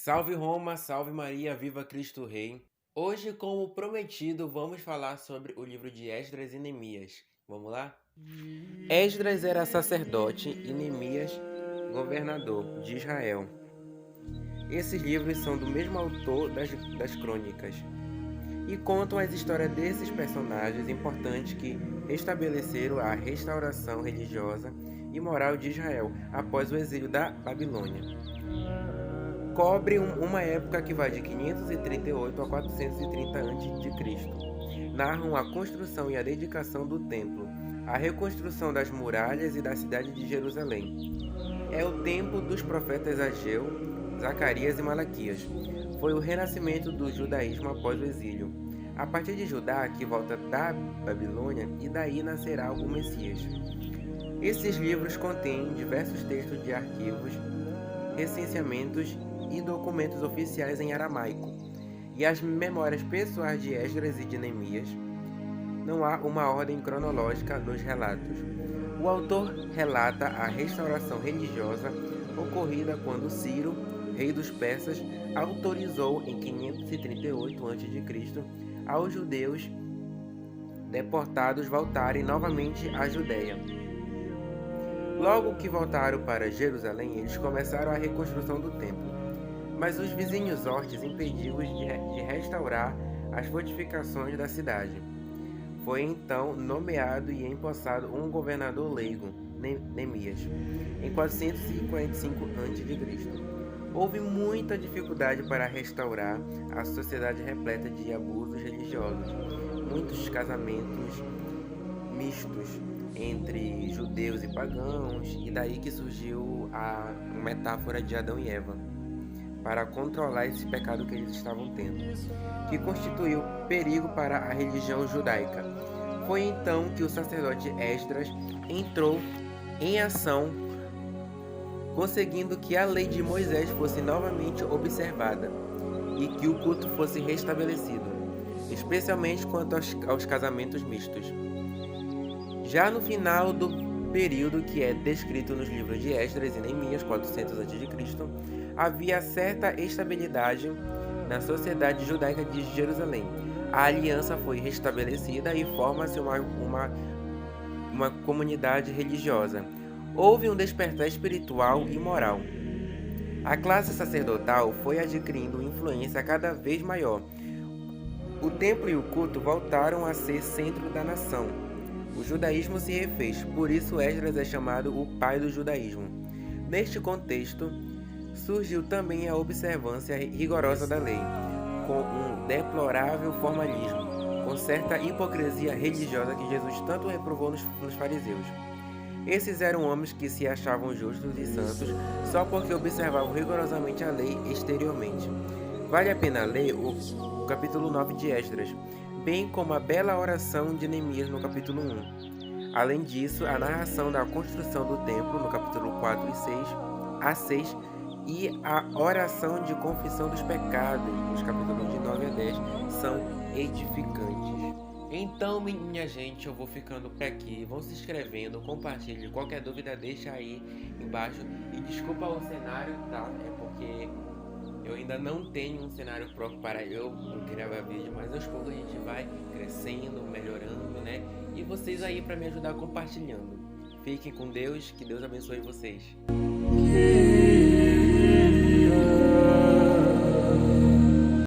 Salve Roma, salve Maria, viva Cristo Rei. Hoje, como prometido, vamos falar sobre o livro de Esdras e Neemias. Vamos lá? Esdras era sacerdote e Neemias governador de Israel. Esses livros são do mesmo autor das crônicas e contam as histórias desses personagens importantes que estabeleceram a restauração religiosa e moral de Israel após o exílio da Babilônia. Cobre uma época que vai de 538 a 430 a.C. Narram a construção e a dedicação do templo, a reconstrução das muralhas e da cidade de Jerusalém. É o tempo dos profetas Ageu, Zacarias e Malaquias. Foi o renascimento do judaísmo após o exílio. A partir de Judá, que volta da Babilônia, e daí nascerá o Messias. Esses livros contêm diversos textos de arquivos, recenseamentos e documentos oficiais em aramaico, e as memórias pessoais de Esdras e de Neemias. Não há uma ordem cronológica nos relatos. O autor relata a restauração religiosa ocorrida quando Ciro, rei dos persas, autorizou em 538 a.C. aos judeus deportados voltarem novamente à Judéia. Logo que voltaram para Jerusalém, eles começaram a reconstrução do templo, mas os vizinhos hortes impediu-os de restaurar as fortificações da cidade. Foi então nomeado e empossado um governador leigo, Neemias, em 445 a.C. Houve muita dificuldade para restaurar a sociedade repleta de abusos religiosos, muitos casamentos mistos entre judeus e pagãos, e daí que surgiu a metáfora de Adão e Eva, para controlar esse pecado que eles estavam tendo, que constituiu perigo para a religião judaica. Foi então que o sacerdote Esdras entrou em ação, conseguindo que a lei de Moisés fosse novamente observada e que o culto fosse restabelecido, especialmente quanto aos casamentos mistos. Já no final do período que é descrito nos livros de Esdras e Neemias, 400 a.C., havia certa estabilidade na sociedade judaica de Jerusalém. A aliança foi restabelecida e forma-se uma comunidade religiosa. Houve um despertar espiritual e moral. A classe sacerdotal foi adquirindo influência cada vez maior. O templo e o culto voltaram a ser centro da nação. O judaísmo se refez, por isso Esdras é chamado o pai do judaísmo. Neste contexto, surgiu também a observância rigorosa da lei, com um deplorável formalismo, com certa hipocrisia religiosa que Jesus tanto reprovou nos fariseus. Esses eram homens que se achavam justos e santos só porque observavam rigorosamente a lei exteriormente. Vale a pena ler o capítulo 9 de Esdras, bem como a bela oração de Neemias no capítulo 1. Além disso, a narração da construção do templo no capítulo 4 a 6 e a oração de confissão dos pecados nos capítulos de 9 a 10 são edificantes. Então, minha gente, eu vou ficando por aqui. Vão se inscrevendo, compartilhe. Qualquer dúvida deixa aí embaixo. E desculpa o cenário, tá? É porque eu ainda não tenho um cenário próprio para eu gravar vídeo, mas aos poucos a gente vai crescendo, melhorando, né? E vocês aí para me ajudar compartilhando. Fiquem com Deus, que Deus abençoe vocês.